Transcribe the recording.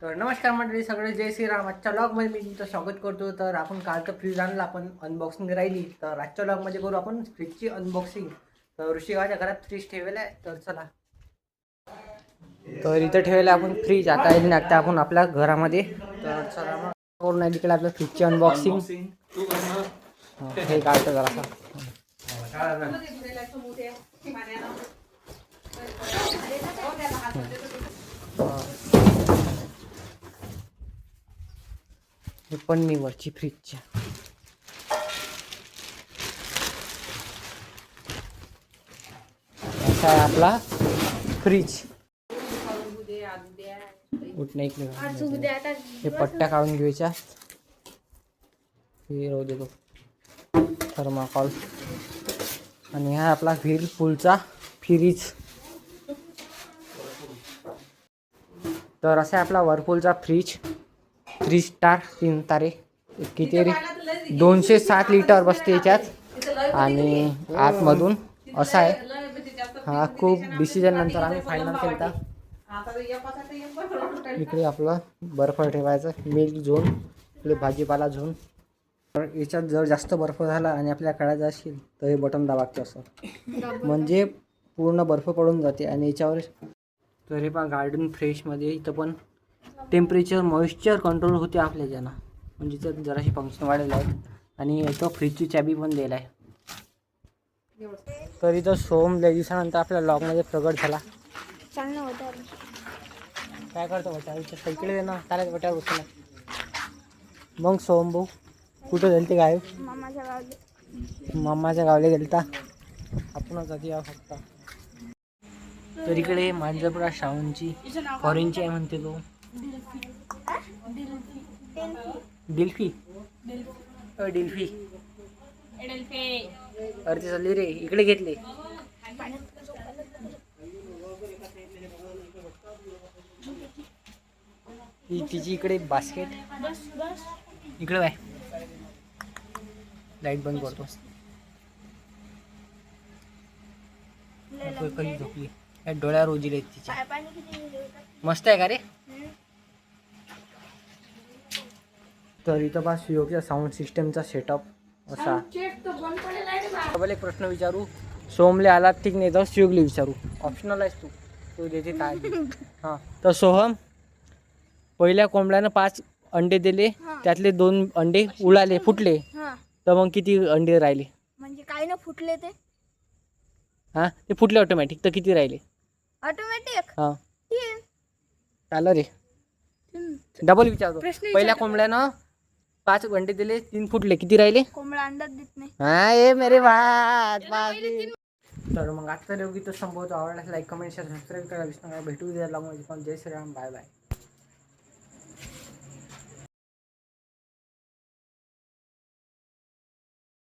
तर नमस्कार मंडळी सगळे, जय श्रीराम. आजच्या व्लॉगमध्ये मी तुमचं स्वागत करतो. तर आपण कालचं फ्रीज आणलं, आपण अनबॉक्सिंग राहिली, तर आजच्या व्लॉगमध्ये करू आपण फ्रीजची अनबॉक्सिंग. तर ऋषिकाच्या घरात फ्रीज ठेवलेला आहे, तर चला. तर इथं ठेवलेलं आपण फ्रीज, आता येईल आता आपण आपल्या घरामध्ये. तर चला मग करून नाही तिकडे आपल्या फ्रीजची अनबॉक्सिंग. हे काढतं जरासा. हे पण मी वरची फ्रीजची. असा आहे आपला फ्रीज. हे पट्ट्या काढून घ्यायच्या. हे राहू देतो थर्माकॉल. आणि हा आपला व्हीलपूलचा फ्रीज. तर असा आपला व्हर्लपूलचा फ्रीज 3 स्टार 3 तारे. किती रे 207 लिटर बसते याच्यात. आणि आतमधून असा आहे हा. खूप डिसिजन नंतर आम्ही फायनल केला. इकडे आपलं बर्फ ठेवायचं, मिल्क झोन, इकडे भाजीपाला झोन. तर याच्यात जर जास्त बर्फ झाला आणि आपल्या काढायचं असेल तर हे बटन दाबायचं असं, म्हणजे पूर्ण बर्फ पडून जाते. आणि याच्यावर तर हे पहा गार्डन फ्रेशमध्ये इथं पण टेम्परेचर मॉइश्चर कंट्रोल होते आपल्या ज्यांना, म्हणजे तर जराशी फंक्शन वाढलेलं आहे. आणि इथं फ्रीजची चाबी पण दिला आहे. तर इथं सोम लय दिवसानंतर आपल्या लॉकमध्ये प्रगट झाला. काय करतो बटा इथं सायकल आहे ना, त्याला बटावर बसला. मग सोम भाऊ कुठं गेलते गायब? मामाच्या गावले गेलता. आपणच आधी या फक्त. तर इकडे मांजरपुरा शाहूंची फॉरेनची आहे म्हणते तो. डिल्फी डिल्फी अरे ते चालली रे, इकडे घेतले. तिची इकडे बास्केट. इकडे बाय लाईट बंद करतो. कधी झोपली डोळ्यावर उजिले तिच्या. मस्त आहे का रे? तर इथं बा सुयोगच्या साऊंड सिस्टमचा सेटअप असा. मला एक प्रश्न विचारू, सोहमले आला ठीक नाही तर सुयोगले विचारू, ऑप्शनल आहेस तू, तू देते काय. हां तर सोहम, पहिल्या कोंबड्यानं 5 अंडे दिले, त्यातले 2 अंडे उडाले फुटले, तर मग किती अंडे राहिले? म्हणजे काय ना फुटले ते. हां ते फुटले ऑटोमॅटिक, तर किती राहिले? ऑटोमॅटिक हां 3. चालं रे, डबल विचारतो. पहिल्या कोंबड्यानं 5 अंडे दिले, 3 फुटले, किती राहिले? कोंबडा अंडाच देत नाही. हाँ ये मेरे बात. तर मग आजचा व्हिडिओ संभवतो. आवडल्यास लाईक कमेंट शेअर सबस्क्राईब करा. विसरू नका. भेटू द्या. जय श्रीराम. Bye bye.